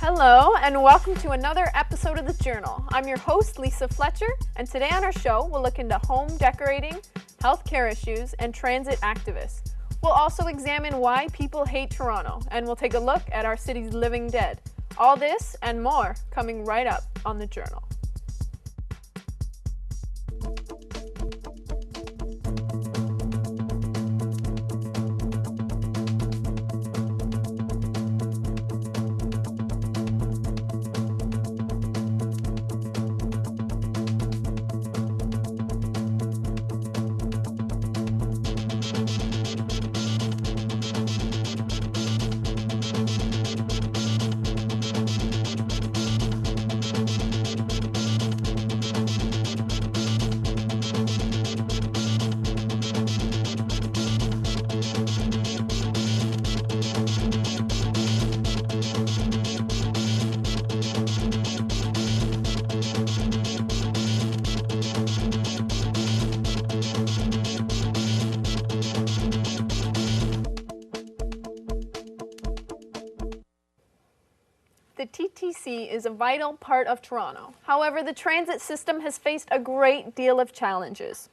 Hello, and welcome to another episode of The Journal. I'm your host, Lisa Fletcher, and today on our show, we'll look into home decorating, healthcare issues, and transit activists. We'll also examine why people hate Toronto, and we'll take a look at our city's living dead. All this and more coming right up on The Journal. The TTC is a vital part of Toronto. However, the transit system has faced a great deal of challenges.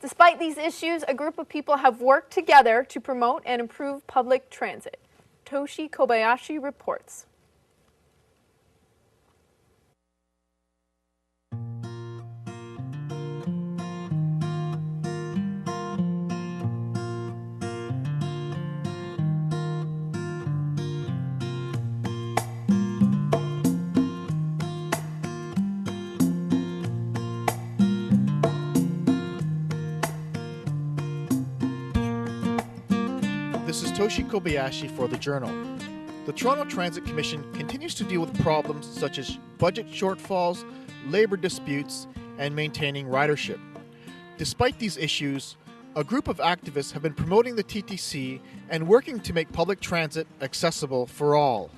Despite these issues, a group of people have worked together to promote and improve public transit. Toshi Kobayashi reports. This is Toshi Kobayashi for The Journal. The Toronto Transit Commission continues to deal with problems such as budget shortfalls, labor disputes, and maintaining ridership. Despite these issues, a group of activists have been promoting the TTC and working to make public transit accessible for all.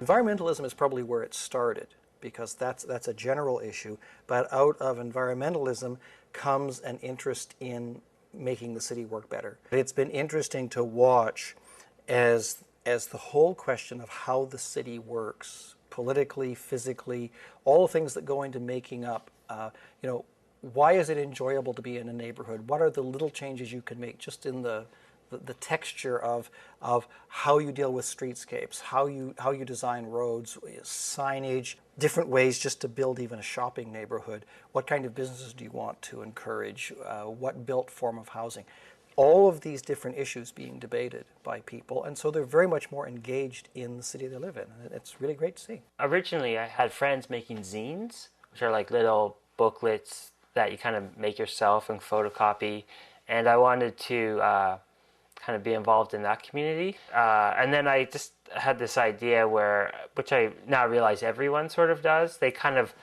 Environmentalism is probably where it started, because that's a general issue, but out of environmentalism comes an interest in making the city work better. It's been interesting to watch as the whole question of how the city works, politically, physically, all the things that go into making up, why is it enjoyable to be in a neighborhood? What are the little changes you can make just in the texture of how you deal with streetscapes, how you design roads, signage, different ways just to build even a shopping neighborhood. What kind of businesses do you want to encourage? What built form of housing? All of these different issues being debated by people, and so they're very much more engaged in the city they live in. And it's really great to see. Originally, I had friends making zines, which are like little booklets that you kind of make yourself and photocopy, and I wanted to kind of be involved in that community. And then I just had this idea which I now realize everyone sort of does, they kind of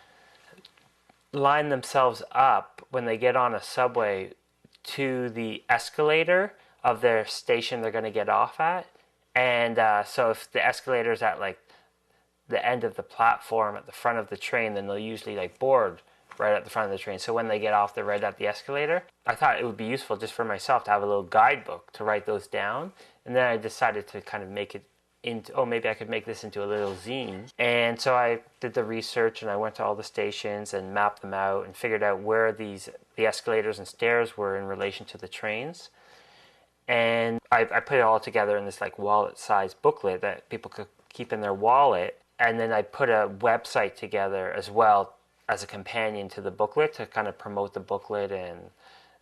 line themselves up when they get on a subway to the escalator of their station they're going to get off at. And so if the escalator is at like the end of the platform at the front of the train, then they'll usually like board right at the front of the train. So when they get off, they're right at the escalator. I thought it would be useful just for myself to have a little guidebook to write those down. And then I decided to kind of make it into, maybe I could make this into a little zine. And so I did the research and I went to all the stations and mapped them out and figured out where the escalators and stairs were in relation to the trains. And I put it all together in this like wallet-sized booklet that people could keep in their wallet. And then I put a website together as well as a companion to the booklet to kind of promote the booklet, and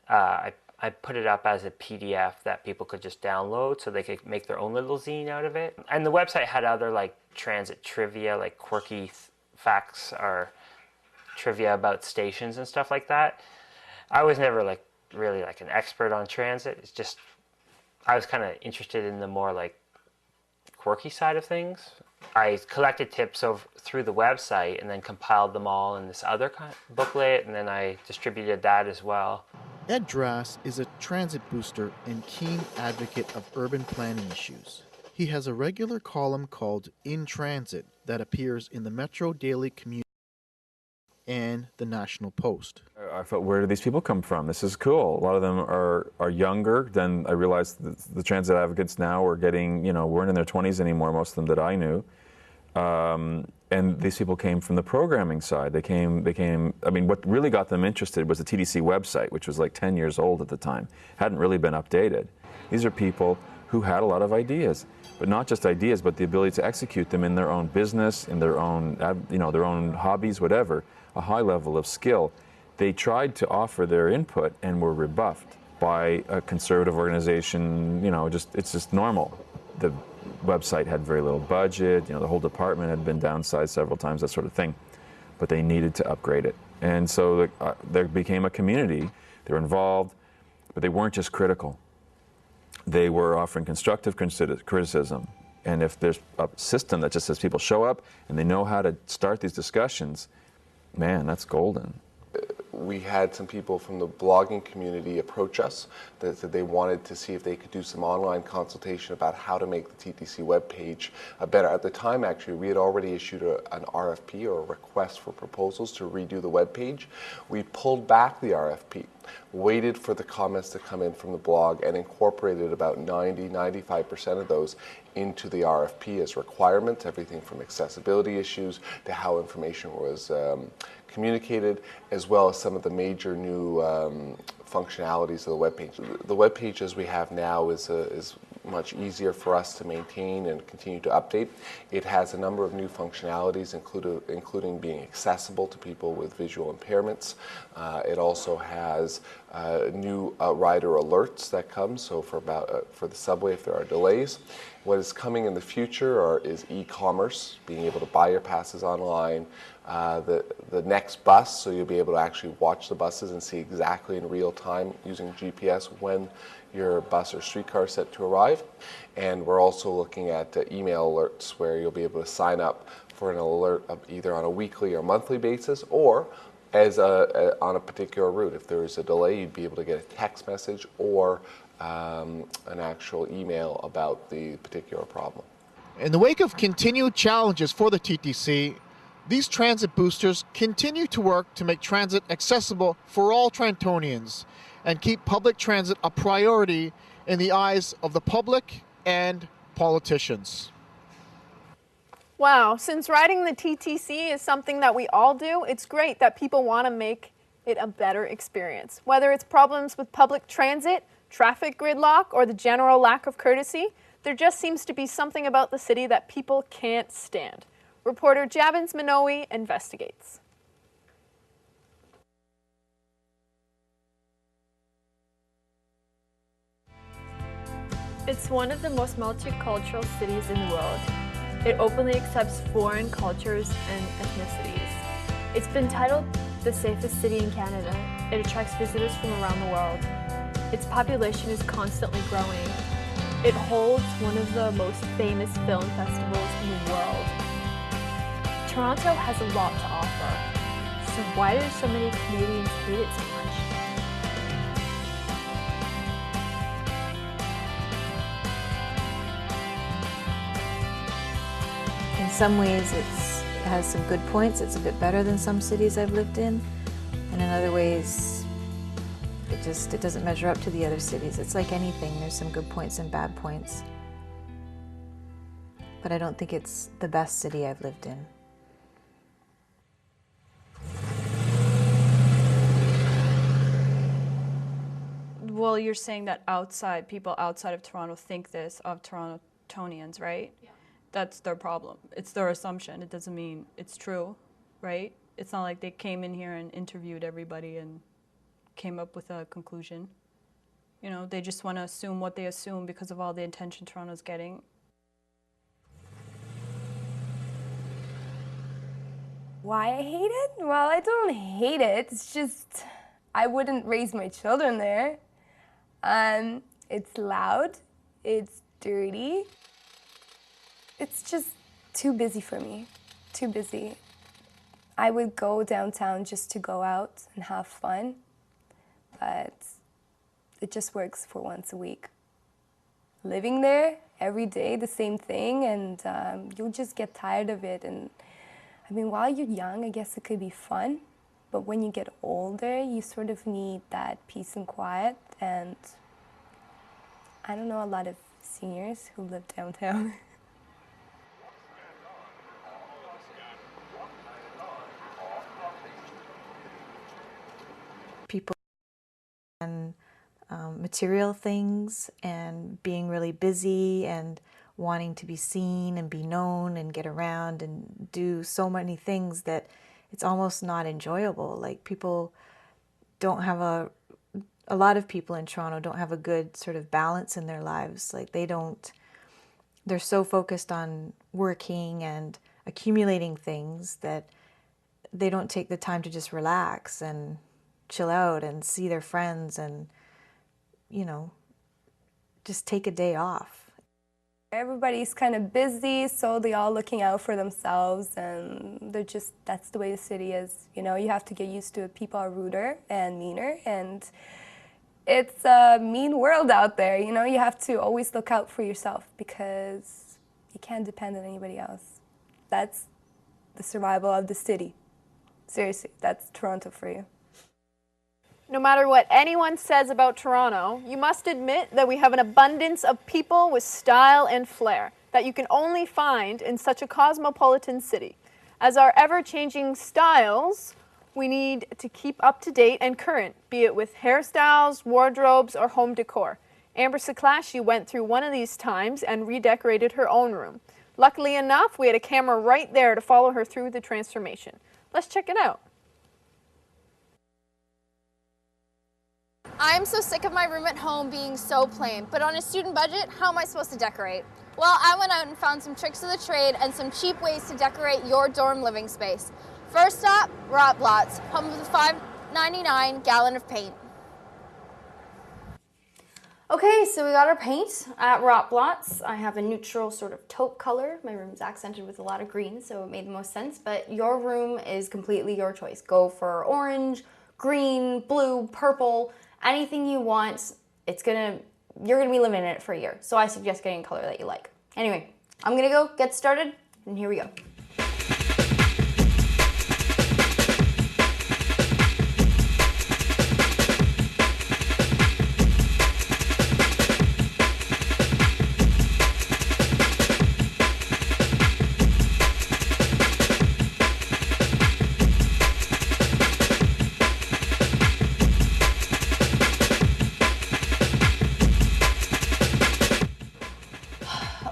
I put it up as a PDF that people could just download so they could make their own little zine out of it. And the website had other like transit trivia, like quirky facts or trivia about stations and stuff like that. I was never like really like an expert on transit. It's just I was kind of interested in the more like quirky side of things. I collected tips through the website and then compiled them all in this other booklet, and then I distributed that as well. S.A.D.s is a transit booster and keen advocate of urban planning issues. He has a regular column called In Transit that appears in the Metro Daily Commute and the National Post. I thought, where do these people come from? This is cool. A lot of them are younger. Then I realized that the transit advocates now are getting, weren't in their 20s anymore, most of them that I knew. And these people came from the programming side. They came, I mean, what really got them interested was the TDC website, which was like 10 years old at the time, hadn't really been updated. These are people who had a lot of ideas, but not just ideas, but the ability to execute them in their own business, in their own, their own hobbies, whatever, a high level of skill. They tried to offer their input and were rebuffed by a conservative organization. It's just normal. The website had very little budget, the whole department had been downsized several times, that sort of thing. But they needed to upgrade it. And so there became a community. They were involved, but they weren't just critical. They were offering constructive criticism. And if there's a system that just says people show up and they know how to start these discussions, man, that's golden. We had some people from the blogging community approach us that they wanted to see if they could do some online consultation about how to make the TTC webpage better. At the time, actually, we had already issued an RFP, or a request for proposals, to redo the webpage. We pulled back the RFP, waited for the comments to come in from the blog, and incorporated about 95% of those into the RFP as requirements, everything from accessibility issues to how information was communicated, as well as some of the major new functionalities of the webpage. The webpage as we have now is much easier for us to maintain and continue to update. It has a number of new functionalities, including being accessible to people with visual impairments. It also has new rider alerts that come, so for the subway if there are delays. What is coming in the future is e-commerce, being able to buy your passes online, the next bus, so you'll be able to actually watch the buses and see exactly in real time using GPS when your bus or streetcar is set to arrive. And we're also looking at email alerts, where you'll be able to sign up for an alert either on a weekly or monthly basis, or as on a particular route. If there is a delay, you'd be able to get a text message or an actual email about the particular problem. In the wake of continued challenges for the TTC, these transit boosters continue to work to make transit accessible for all Trentonians and keep public transit a priority in the eyes of the public and politicians. Wow, since riding the TTC is something that we all do, it's great that people want to make it a better experience. Whether it's problems with public transit, traffic gridlock, or the general lack of courtesy, there just seems to be something about the city that people can't stand. Reporter Jabins Minoei investigates. It's one of the most multicultural cities in the world. It openly accepts foreign cultures and ethnicities. It's been titled the safest city in Canada. It attracts visitors from around the world. Its population is constantly growing. It holds one of the most famous film festivals in the world. Toronto has a lot to offer. So why do so many Canadians hate it so much? In some ways it has some good points. It's a bit better than some cities I've lived in. And in other ways, it doesn't measure up to the other cities. It's like anything. There's some good points and bad points. But I don't think it's the best city I've lived in. Well, you're saying that people outside of Toronto think this of Torontonians, right? Yeah. That's their problem. It's their assumption. It doesn't mean it's true, right? It's not like they came in here and interviewed everybody and came up with a conclusion. You know, they just want to assume what they assume because of all the attention Toronto's getting. Why I hate it? Well, I don't hate it. It's just I wouldn't raise my children there. It's loud. It's dirty. It's just too busy for me. Too busy. I would go downtown just to go out and have fun, but it just works for once a week. Living there every day, the same thing, and you'll just get tired of it. And I mean, while you're young, I guess it could be fun, but when you get older, you sort of need that peace and quiet. And I don't know a lot of seniors who live downtown. material things and being really busy and wanting to be seen and be known and get around and do so many things that it's almost not enjoyable. Like people don't have a lot of people in Toronto don't have a good sort of balance in their lives. Like they're so focused on working and accumulating things that they don't take the time to just relax and chill out and see their friends and, you know, just take a day off. Everybody's kind of busy, so they're all looking out for themselves, and that's the way the city is. You know, you have to get used to it. People are ruder and meaner, and it's a mean world out there. You know, you have to always look out for yourself because you can't depend on anybody else. That's the survival of the city. Seriously, that's Toronto for you. No matter what anyone says about Toronto, you must admit that we have an abundance of people with style and flair that you can only find in such a cosmopolitan city. As our ever-changing styles, we need to keep up to date and current, be it with hairstyles, wardrobes, or home decor. Amber Sziklasi went through one of these times and redecorated her own room. Luckily enough, we had a camera right there to follow her through the transformation. Let's check it out. I'm so sick of my room at home being so plain, but on a student budget, how am I supposed to decorate? Well, I went out and found some tricks of the trade and some cheap ways to decorate your dorm living space. First up, Rot Blots, home of the $5.99 gallon of paint. Okay, so we got our paint at Rot Blots. I have a neutral sort of taupe color. My room's accented with a lot of green, so it made the most sense, but your room is completely your choice. Go for orange, green, blue, purple, anything you want. You're gonna be living in it for a year. So I suggest getting a color that you like. Anyway, I'm gonna go get started, and here we go.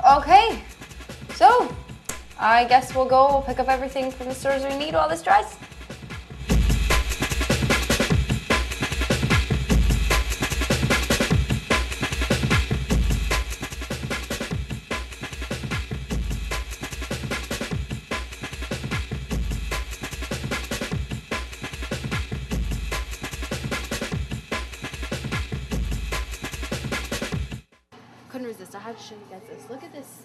Okay, so I guess we'll pick up everything from the stores we need while this dries. Couldn't resist. I had to show you guys this. Look at this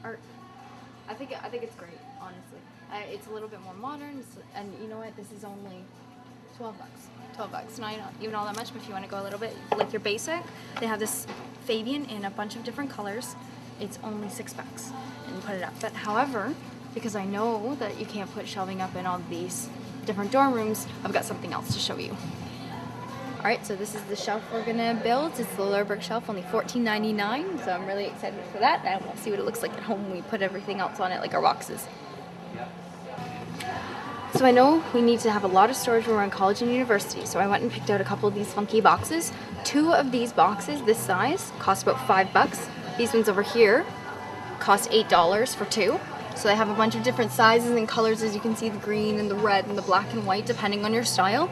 art. I think it's great, honestly. It's a little bit more modern, and you know what? This is only $12. $12. Not even all that much, but if you want to go a little bit like your basic, they have this Fabian in a bunch of different colors. It's only $6, and you put it up. But however, because I know that you can't put shelving up in all these different dorm rooms, I've got something else to show you. Alright, so this is the shelf we're gonna build. It's the lower brick shelf, only $14.99, so I'm really excited for that, and we'll see what it looks like at home when we put everything else on it, like our boxes. So I know we need to have a lot of storage when we're in college and university, so I went and picked out a couple of these funky boxes. 2 of these boxes, this size, cost about $5. These ones over here cost $8 for 2. So they have a bunch of different sizes and colors, as you can see, the green and the red and the black and white, depending on your style.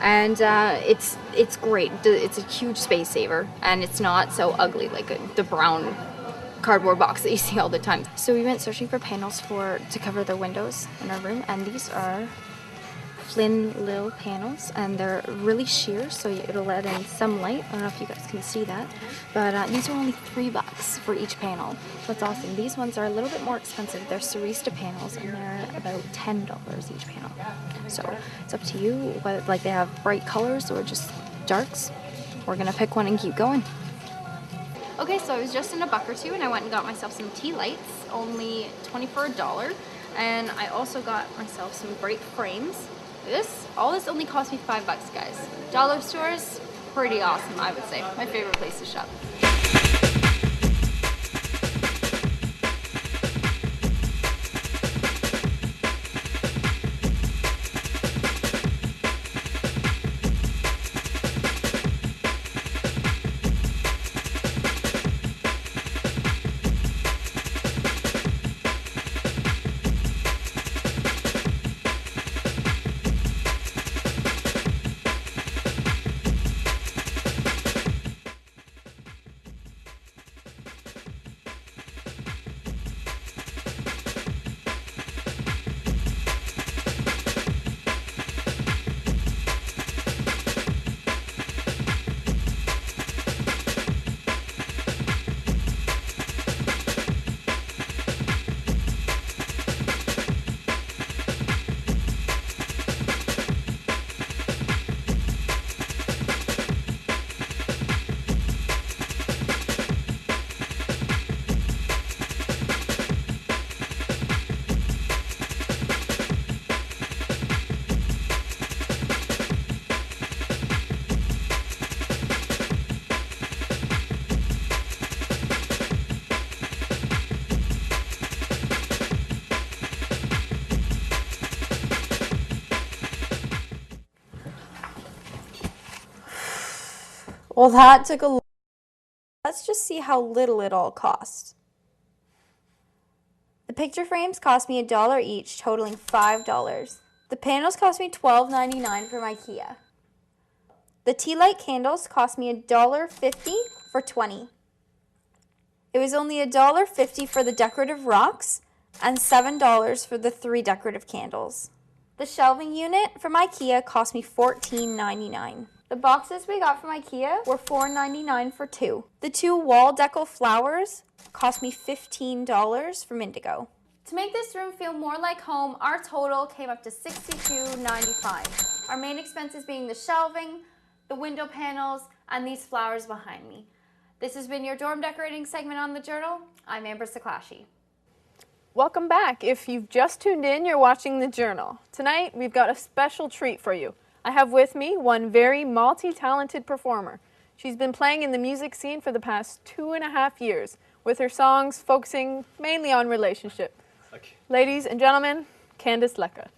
And it's great. It's a huge space saver, and it's not so ugly like the brown cardboard box that you see all the time. So we went searching for panels to cover the windows in our room, and these are Flynn Lil panels, and they're really sheer, so it'll let in some light. I don't know if you guys can see that, but these are only $3 for each panel. That's awesome. These ones are a little bit more expensive. They're Arista panels, and they're about $10 each panel. So it's up to you whether they have bright colors or just darks. We're gonna pick one and keep going. Okay, so I was just in a buck or two, and I went and got myself some tea lights, only 20 for $1, and I also got myself some bright frames. All this only cost me $5, guys. Dollar stores, pretty awesome, I would say. My favorite place to shop. Well, that took a... Let's just see how little it all cost. The picture frames cost me $1 each, totaling $5. The panels cost me $12.99 from IKEA. The tea light candles cost me $1.50 for 20. It was only $1.50 for the decorative rocks and $7 for the 3 decorative candles. The shelving unit from IKEA cost me $14.99. The boxes we got from IKEA were $4.99 for 2. The 2 wall deco flowers cost me $15 from Indigo. To make this room feel more like home, our total came up to $62.95. Our main expenses being the shelving, the window panels, and these flowers behind me. This has been your dorm decorating segment on The Journal. I'm Amber Sziklasi. Welcome back. If you've just tuned in, you're watching The Journal. Tonight, we've got a special treat for you. I have with me one very multi-talented performer. She's been playing in the music scene for the past 2.5 years, with her songs focusing mainly on relationship. Okay. Ladies and gentlemen, Candice Lecca.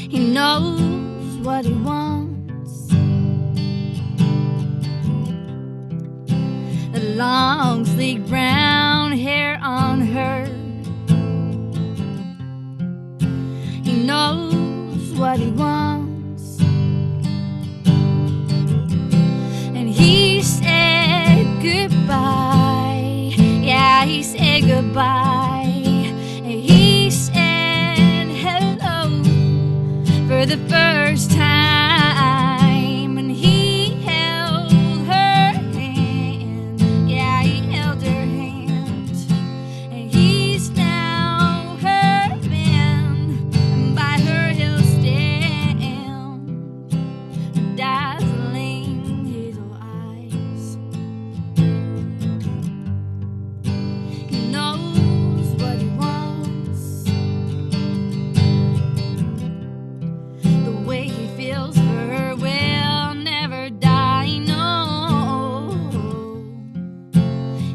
He knows what he wants. The long, sleek brown hair on her. He knows what he wants. And he said goodbye. Yeah, he said goodbye. And he said hello for the first time, and he held her hand. Yeah, he held her hand, and he's now her man, and by her he'll stand, dazzling hazel eyes. He knows what he wants. The way he feels for her will never die, no.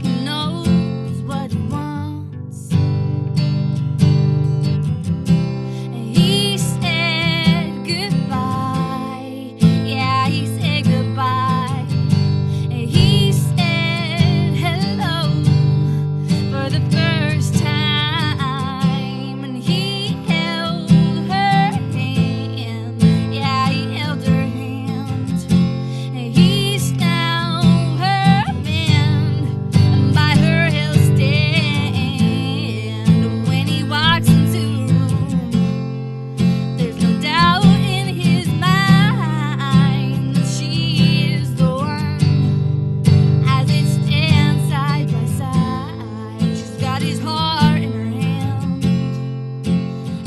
He knows what he wants. And he said goodbye. Yeah, he said goodbye. And he said hello for the first time. And he held her hand. Yeah, he held her hand. And he's now her man, and by her he'll stand. When he walks into a room, there's no doubt in his mind that she is the one. As they stand side by side, she's got his heart in her hand.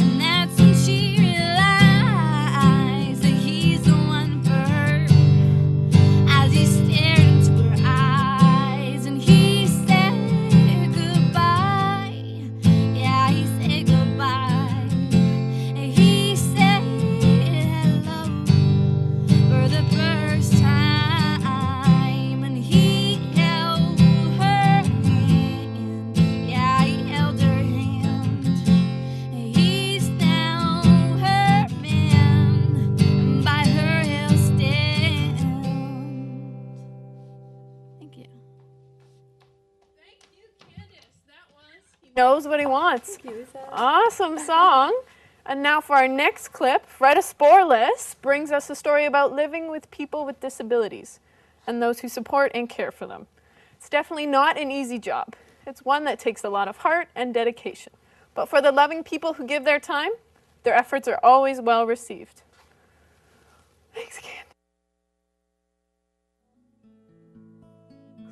And that's when she realized that he's the one for her. As he stared into her eyes, and he said goodbye. Yeah, he said goodbye. And he said hello for the first time. And he held her hand. Yeah, he held her hand. And he's now her man, and by her he'll stand. Thank you. He knows what he wants. Awesome song. And now for our next clip, Esporlas brings us a story about living with people with disabilities and those who support and care for them. It's definitely not an easy job. It's one that takes a lot of heart and dedication. But for the loving people who give their time, their efforts are always well received. Thanks, Candice.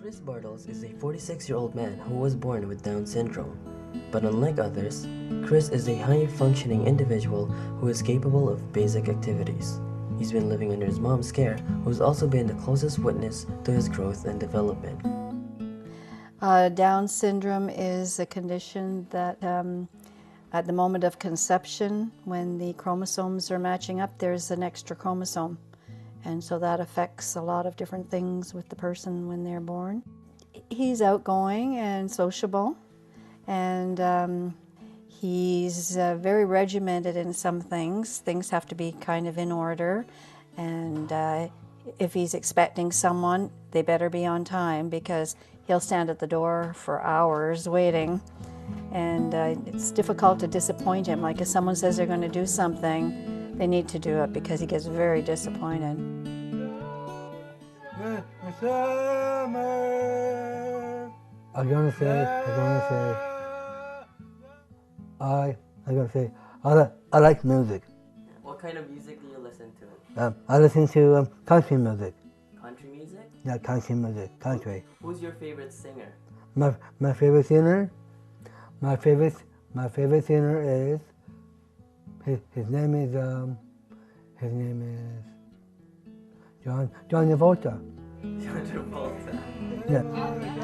Chris Bartels is a 46-year-old man who was born with Down syndrome. But unlike others, Chris is a high-functioning individual who is capable of basic activities. He's been living under his mom's care, who's also been the closest witness to his growth and development. Down syndrome is a condition that At the moment of conception, when the chromosomes are matching up, there's an extra chromosome. And so that affects a lot of different things with the person when they're born. He's outgoing and sociable, and he's very regimented in some things. Things have to be kind of in order, and if he's expecting someone, they better be on time, because he'll stand at the door for hours waiting, and it's difficult to disappoint him. Like if someone says they're going to do something, they need to do it, because he gets very disappointed. I'm gonna say, I like music. What kind of music do you listen to? I listen to country music. Country music? Yeah, country music, country. Who's your favorite singer? My favorite singer? My favorite singer is, his name is John Travolta. John Travolta. Yeah.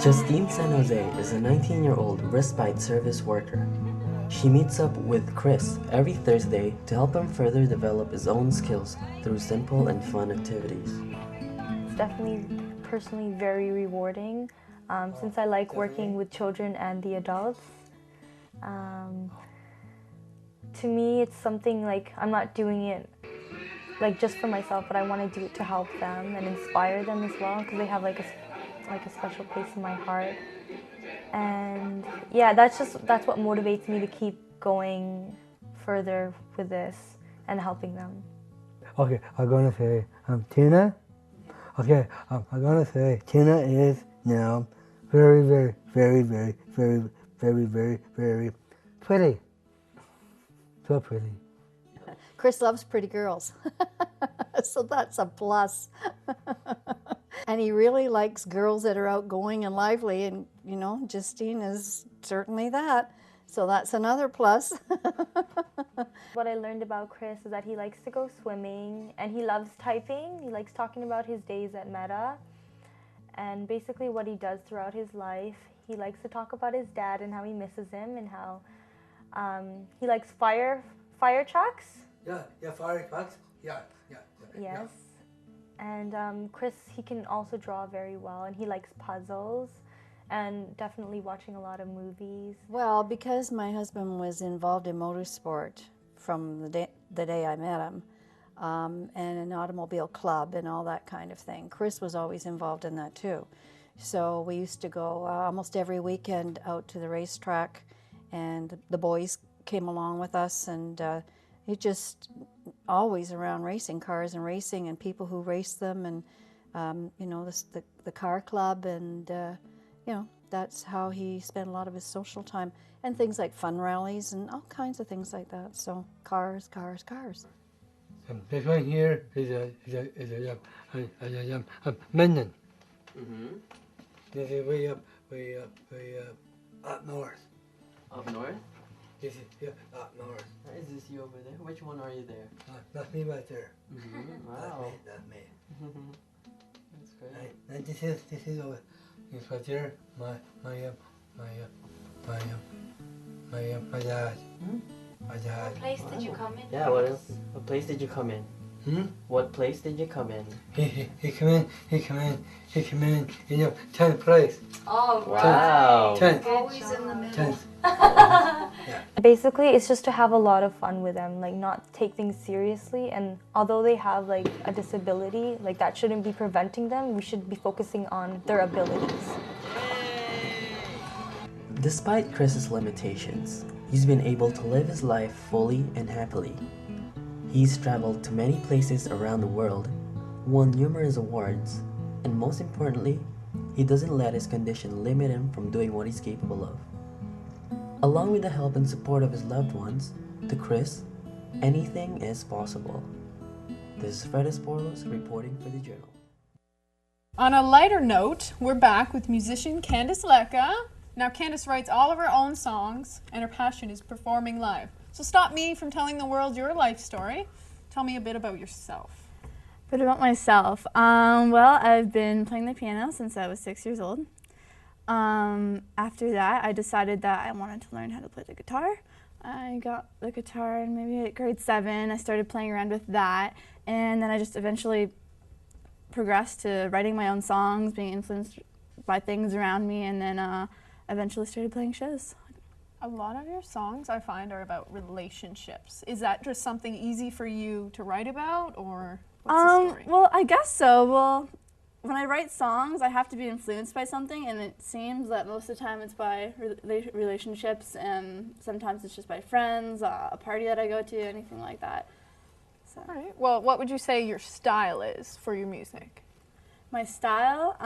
Justine San Jose is a 19-year-old Respite service worker. She meets up with Chris every Thursday to help him further develop his own skills through simple and fun activities. It's definitely personally very rewarding, since I like working with children and the adults. To me, it's something like I'm not doing it like just for myself, but I want to do it to help them and inspire them as well, because they have like a special place in my heart. And yeah, that's what motivates me to keep going further with this and helping them. Okay, I'm gonna say Tina. Okay, I'm gonna say Tina is now very, very, very, very, very, very, very, very pretty. So pretty. Chris loves pretty girls, so that's a plus. And he really likes girls that are outgoing and lively, and you know, Justine is certainly that. So that's another plus. What I learned about Chris is that he likes to go swimming, and he loves typing. He likes talking about his days at Meta, and basically what he does throughout his life. He likes to talk about his dad and how he misses him, and how he likes fire trucks. Yeah, fire trucks. Yeah. Yes. And Chris, he can also draw very well, and he likes puzzles, and definitely watching a lot of movies. Well, because my husband was involved in motorsport from the day I met him, and an automobile club and all that kind of thing, Chris was always involved in that too. So we used to go almost every weekend out to the racetrack, and the boys came along with us, and it just always around racing cars and racing and people who race them, and you know, the car club, and you know, that's how he spent a lot of his social time, and things like fun rallies and all kinds of things like that. So cars. This one here is a minion. This is way up north. Up north? This is up north. Is this you over there? Which one are you there? That's me right there. Wow. That's me. That's great. And this is over. This right there. My dad. My dad. What place did you come in? Yeah. What place did you come in? What place did you come in? He come in. You know, 10th place. Oh, wow. 10th. Always in the middle. 10th. Basically, it's just to have a lot of fun with them, like not take things seriously. And although they have like a disability, like that shouldn't be preventing them. We should be focusing on their abilities. Despite Chris's limitations, he's been able to live his life fully and happily. He's traveled to many places around the world, won numerous awards, and most importantly, he doesn't let his condition limit him from doing what he's capable of. Along with the help and support of his loved ones, to Chris, anything is possible. This is Fred Esporlas reporting for the Journal. On a lighter note, we're back with musician Candice Lecca. Now, Candice writes all of her own songs, and her passion is performing live. So stop me from telling the world your life story. Tell me a bit about yourself. A bit about myself. Well, I've been playing the piano since I was 6 years old. After that, I decided that I wanted to learn how to play the guitar. I got the guitar in maybe at grade 7. I started playing around with that, and then I just eventually progressed to writing my own songs, being influenced by things around me, and then eventually started playing shows. A lot of your songs I find are about relationships. Is that just something easy for you to write about, or what's the story? Well, I guess so. Well, when I write songs, I have to be influenced by something, and it seems that most of the time it's by relationships, and sometimes it's just by friends, a party that I go to, anything like that. So. All right. Well, what would you say your style is for your music? My style,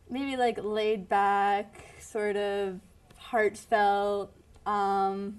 maybe like laid back, sort of heartfelt. I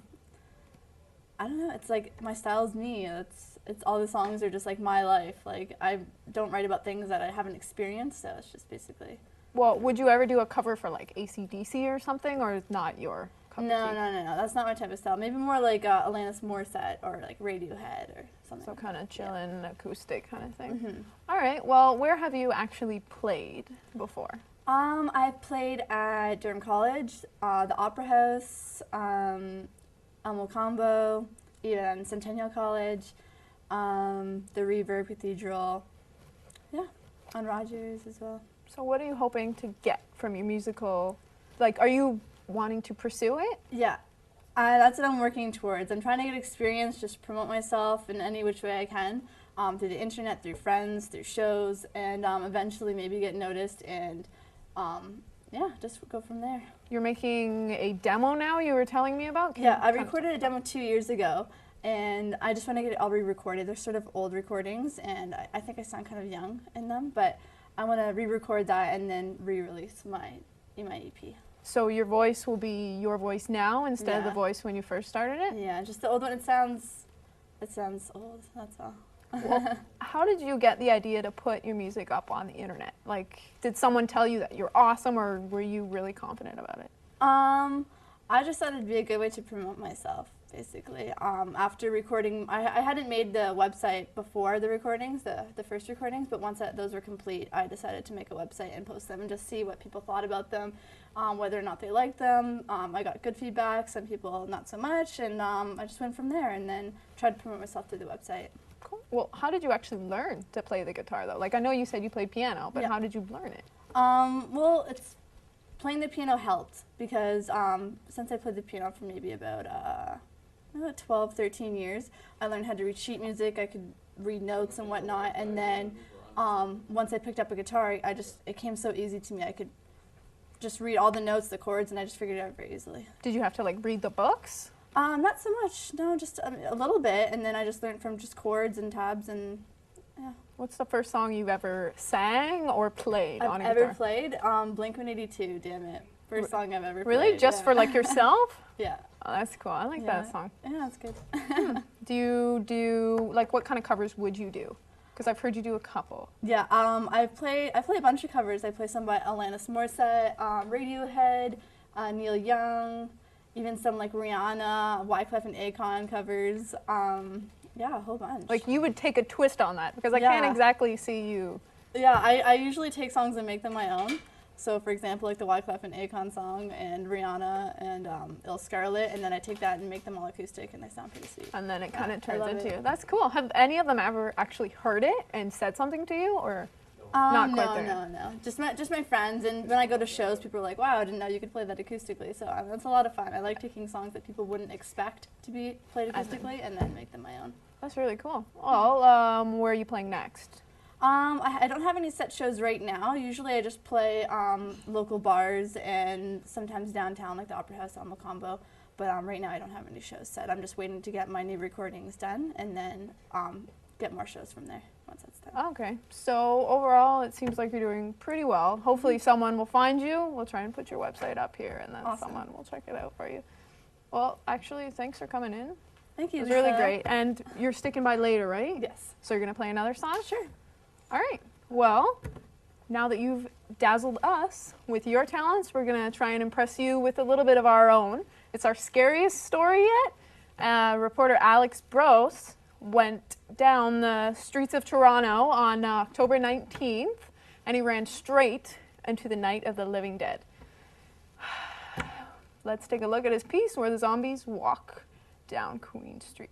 don't know. It's like my style's me. It's all the songs are just like my life. Like I don't write about things that I haven't experienced, so it's just basically. Well, would you ever do a cover for like AC/DC or something, or not your cup of No, tea? no. That's not my type of style. Maybe more like Alanis Morissette or like Radiohead or something. So kind of chillin', acoustic kind of thing. Mhm. All right. Well, where have you actually played before? I've played at Durham College, the Opera House, Elmo Combo, even Centennial College, the Reverb Cathedral, yeah, on Rogers as well. So what are you hoping to get from your musical? Like, are you wanting to pursue it? Yeah, that's what I'm working towards. I'm trying to get experience, just promote myself in any which way I can, through the internet, through friends, through shows, and eventually maybe get noticed and, yeah, just go from there. You're making a demo now, you were telling me about? Yeah, I recorded a demo 2 years ago, and I just want to get it all re-recorded. They're sort of old recordings, and I think I sound kind of young in them, but I want to re-record that and then re-release my EP. So your voice will be your voice now instead of the Yeah. voice when you first started it? Yeah, just the old one. It sounds old, that's all. Well, how did you get the idea to put your music up on the internet? Like, did someone tell you that you're awesome, or were you really confident about it? I just thought it'd be a good way to promote myself, basically. After recording, I hadn't made the website before the recordings, the first recordings, but once those were complete, I decided to make a website and post them and just see what people thought about them, whether or not they liked them. I got good feedback, some people not so much, and I just went from there and then tried to promote myself through the website. Cool. Well, how did you actually learn to play the guitar, though? Like, I know you said you played piano, but Yeah. how did you learn it? Well, playing the piano helped because since I played the piano for maybe about 12, 13 years, I learned how to read sheet music. I could read notes and whatnot, and then once I picked up a guitar, it came so easy to me. I could just read all the notes, the chords, and I just figured it out very easily. Did you have to like read the books? Not so much. No, just a little bit, and then I just learned from just chords and tabs and. Yeah. What's the first song you've ever sang or played on a I've guitar? ever played? Blink-182, damn it. First song I've ever played. Really? Just for like yourself? Yeah. Oh, that's cool. I like that song. Yeah, that's good. Do you do, like, what kind of covers would you do? Because I've heard you do a couple. Yeah, I play a bunch of covers. I play some by Alanis Morissette, Radiohead, Neil Young, even some like Rihanna, Wyclef and Akon covers. Yeah, a whole bunch. Like, you would take a twist on that, because I can't exactly see you. Yeah, I usually take songs and make them my own. So, for example, like the Wyclef and Akon song and Rihanna and Il Scarlet, and then I take that and make them all acoustic, and they sound pretty sweet. And then it kind of I turns love into it. you. That's cool. Have any of them ever actually heard it and said something to you, or not quite there? No. Just my friends, and when I go to shows, people are like, "Wow, I didn't know you could play that acoustically." So that's a lot of fun. I like taking songs that people wouldn't expect to be played acoustically, and then make them my own. That's really cool. Well, where are you playing next? I don't have any set shows right now. Usually I just play local bars and sometimes downtown, like the Opera House, Elmo Combo. But right now I don't have any shows set. I'm just waiting to get my new recordings done and then get more shows from there once that's done. Okay. So overall, it seems like you're doing pretty well. Hopefully someone will find you. We'll try and put your website up here, and then someone will check it out for you. Well, actually, thanks for coming in. Thank you. It was really great. And you're sticking by later, right? Yes. So you're going to play another song? Sure. All right. Well, now that you've dazzled us with your talents, we're going to try and impress you with a little bit of our own. It's our scariest story yet. Reporter Alex Brose went down the streets of Toronto on October 19th, and he ran straight into the night of the living dead. Let's take a look at his piece where the zombies walk down Queen Street.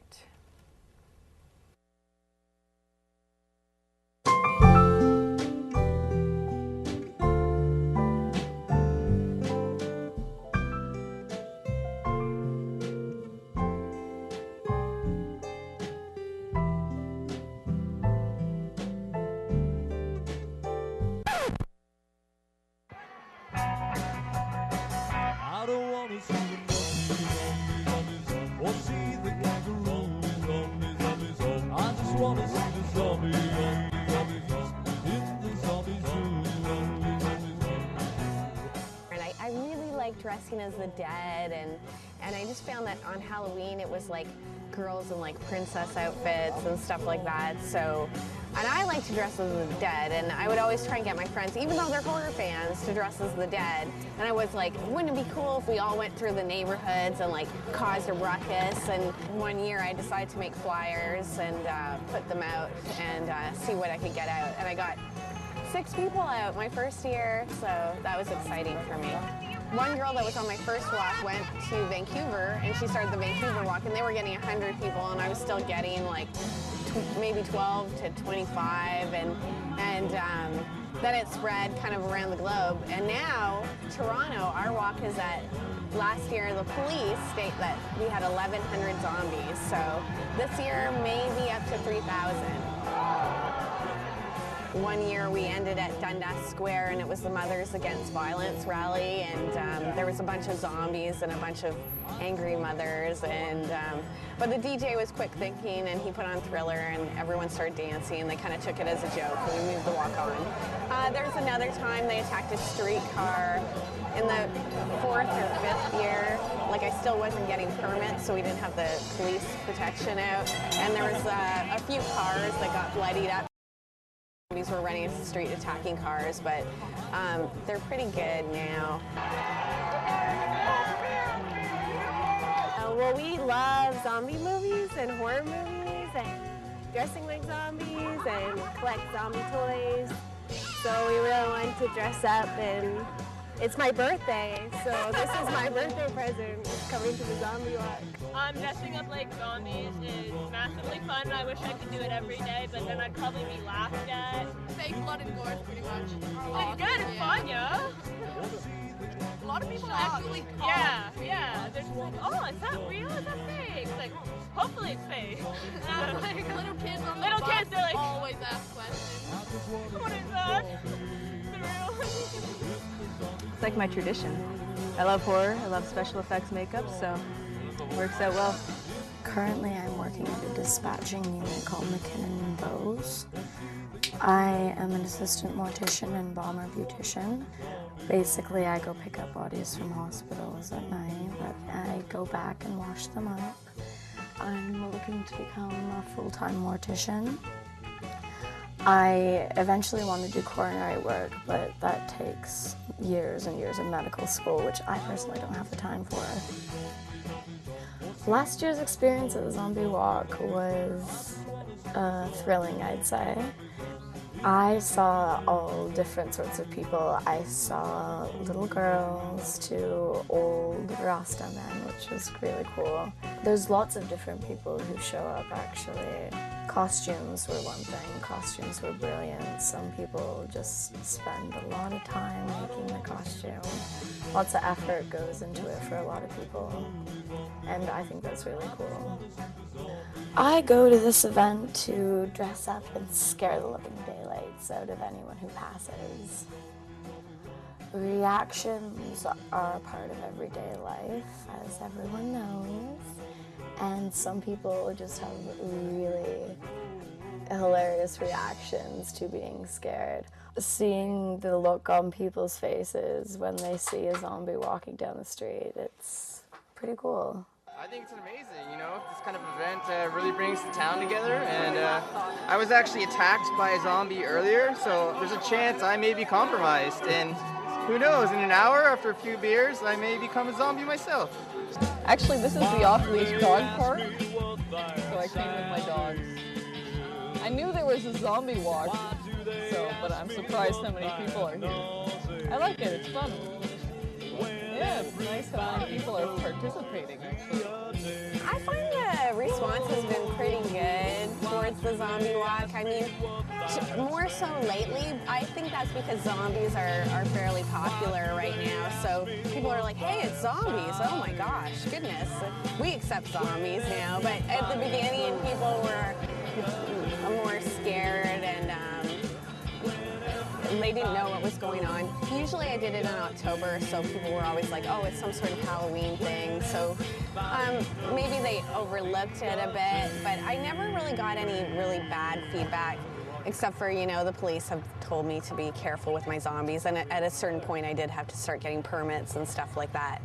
I don't wanna see the zombies or see the kangaroo zombies. I just wanna see the zombies in the zombie zoo. And I really like dressing as the dead, and I just found that on Halloween it was like girls in like princess outfits and stuff like that. So, and I like to dress as the dead, and I would always try and get my friends, even though they're horror fans, to dress as the dead. And I was like, wouldn't it be cool if we all went through the neighborhoods and like caused a ruckus? And one year I decided to make flyers and put them out and see what I could get out. And I got 6 people out my first year, so that was exciting for me. One girl that was on my first walk went to Vancouver, and she started the Vancouver walk, and they were getting 100 people, and I was still getting like maybe 12 to 25, and then it spread kind of around the globe. And now, Toronto, our walk is at, last year the police state that we had 1,100 zombies, so this year maybe up to 3,000. One year we ended at Dundas Square, and it was the Mothers Against Violence rally, and there was a bunch of zombies and a bunch of angry mothers, and but the DJ was quick thinking, and he put on Thriller, and everyone started dancing, and they kind of took it as a joke, and we moved the walk on. There was another time they attacked a streetcar in the 4th or 5th year. Like, I still wasn't getting permits, so we didn't have the police protection out, and there was a few cars that got bloodied up. Zombies were running into the street attacking cars, but they're pretty good now. Well, we love zombie movies and horror movies and dressing like zombies and collect zombie toys. So we really wanted to dress up, and it's my birthday, so this is my birthday present, it's coming to the zombie walk. Dressing up like zombies is massively fun. I wish I could do it every day, but then I'd probably be laughed at. Fake blood and gore, pretty much. It's good and fun, yeah. A lot of people actually call. Yeah. They're just like, oh, is that real? Is that fake? It's like, hopefully it's fake. Like little kids on the Little bus kids, they're like, always ask questions. What is that? It's like my tradition. I love horror, I love special effects makeup, so it works out well. Currently I'm working at a dispatching unit called McKinnon & Bowes. I am an assistant mortician and bomber beautician. Basically I go pick up bodies from hospitals at night, but I go back and wash them up. I'm looking to become a full-time mortician. I eventually want to do coronary work, but that takes years and years of medical school, which I personally don't have the time for. Last year's experience at the Zombie Walk was thrilling, I'd say. I saw all different sorts of people. I saw little girls to old Rasta men, which was really cool. There's lots of different people who show up, actually. Costumes were one thing. Costumes were brilliant. Some people just spend a lot of time making the costume. Lots of effort goes into it for a lot of people, and I think that's really cool. I go to this event to dress up and scare the living daylights out of anyone who passes. Reactions are a part of everyday life, as everyone knows, and some people just have really hilarious reactions to being scared. Seeing the look on people's faces when they see a zombie walking down the street, it's pretty cool. I think it's amazing, you know, this kind of event really brings the town together, and I was actually attacked by a zombie earlier, so there's a chance I may be compromised, and who knows, in an hour, after a few beers, I may become a zombie myself. Actually, this is the off-leash dog park, so I came with my dogs. I knew there was a zombie walk, but I'm surprised how many people are here. I like it, it's fun. Yeah, it's nice how many people are participating, actually. I find the response has been pretty good towards the zombie walk. I mean, more so lately, I think that's because zombies are fairly popular right now. So people are like, hey, it's zombies. Oh my gosh, goodness. We accept zombies now. But at the beginning, people were more scared and they didn't know what was going on. Usually I did it in October, so people were always like, oh, it's some sort of Halloween thing. So maybe they overlooked it a bit, but I never really got any really bad feedback, except for, you know, the police have told me to be careful with my zombies, and at a certain point I did have to start getting permits and stuff like that.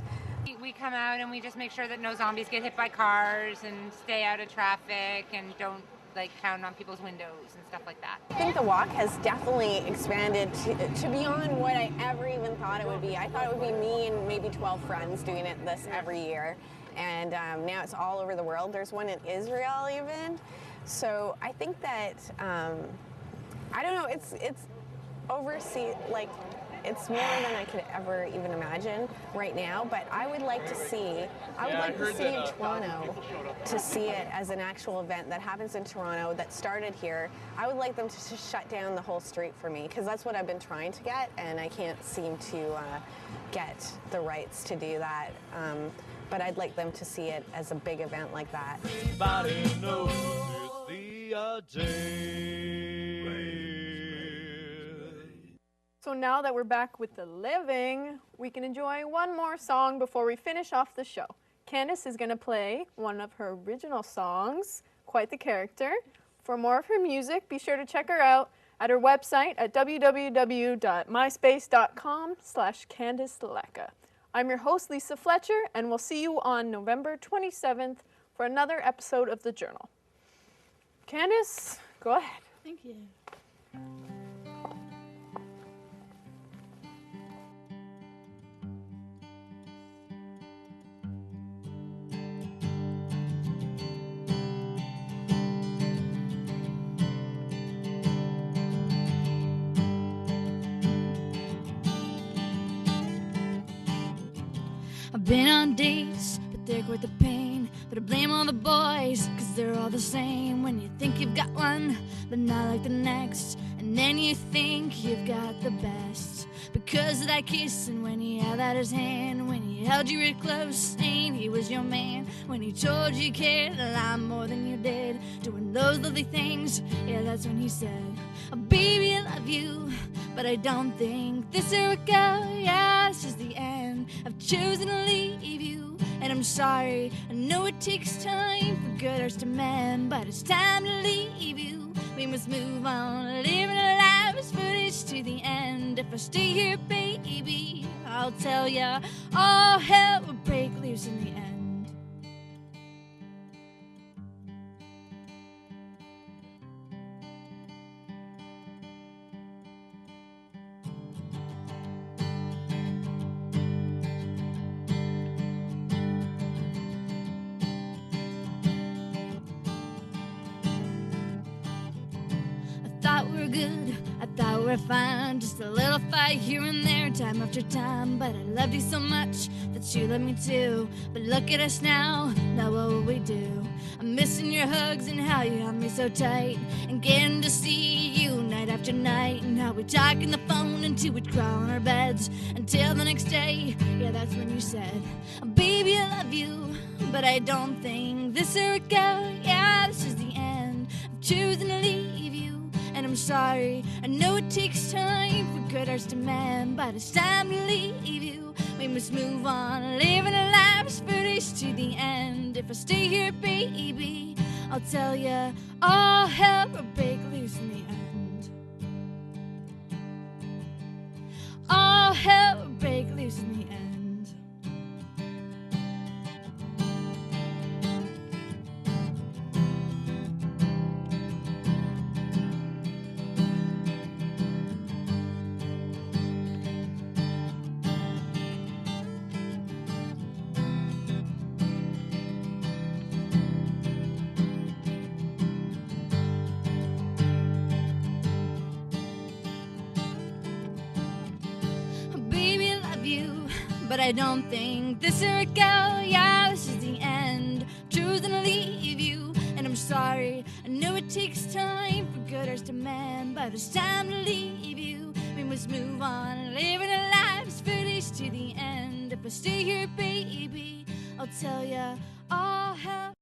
We come out and we just make sure that no zombies get hit by cars and stay out of traffic and don't like pound on people's windows and stuff like that. I think the walk has definitely expanded to beyond what I ever even thought it would be. I thought it would be me and maybe 12 friends doing it this every year. And now it's all over the world. There's one in Israel even. So I think that, I don't know, it's overseas, like, it's more than I could ever even imagine right now, but I would like to see, the city of Toronto to see it as an actual event that happens in Toronto that started here. I would like them to just shut down the whole street for me, because that's what I've been trying to get, and I can't seem to get the rights to do that. But I'd like them to see it as a big event like that. Everybody knows it's the So now that we're back with the living, we can enjoy one more song before we finish off the show. Candace is going to play one of her original songs, Quite the Character. For more of her music, be sure to check her out at her website at www.myspace.com/CandaceLecca. I'm your host, Lisa Fletcher, and we'll see you on November 27th for another episode of The Journal. Candace, go ahead. Thank you. I've been on dates, but they're quite the pain. But I blame all the boys, cause they're all the same. When you think you've got one, but not like the next, and then you think you've got the best. Because of that kiss, and when he held out his hand, when he held you real close, saying he was your man, when he told you he cared a lot more than you did, doing those lovely things, yeah, that's when he said, oh, baby, I love you, but I don't think this will go, yeah, this is the end. I've chosen to leave you, and I'm sorry. I know it takes time for good hearts to mend, but it's time to leave you. We must move on, living our lives footage to the end. If I stay here, baby, I'll tell ya, all hell will break loose in the end. Good, I thought we're fine. Just a little fight here and there, time after time. But I loved you so much that you loved me too. But look at us now, what will we do? I'm missing your hugs and how you held me so tight, and getting to see you night after night, and how we talk on the phone until we'd crawl on our beds until the next day. Yeah, that's when you said, oh, baby, I love you, but I don't think this will go. Yeah, this is the end. I'm choosing to leave you, and I'm sorry. I know it takes time for good hearts to mend, but it's time to leave you. We must move on, living our lives footage to the end. If I stay here, baby, I'll tell ya, all hell will break loose in the end. All hell will break loose in the end. but I don't think this will go. Yeah, this is the end. Choosing to leave you, and I'm sorry. I know it takes time for good hearts to mend, but it's time to leave you. We must move on, living our lives finished to the end. If I stay here, baby, I'll tell ya all how.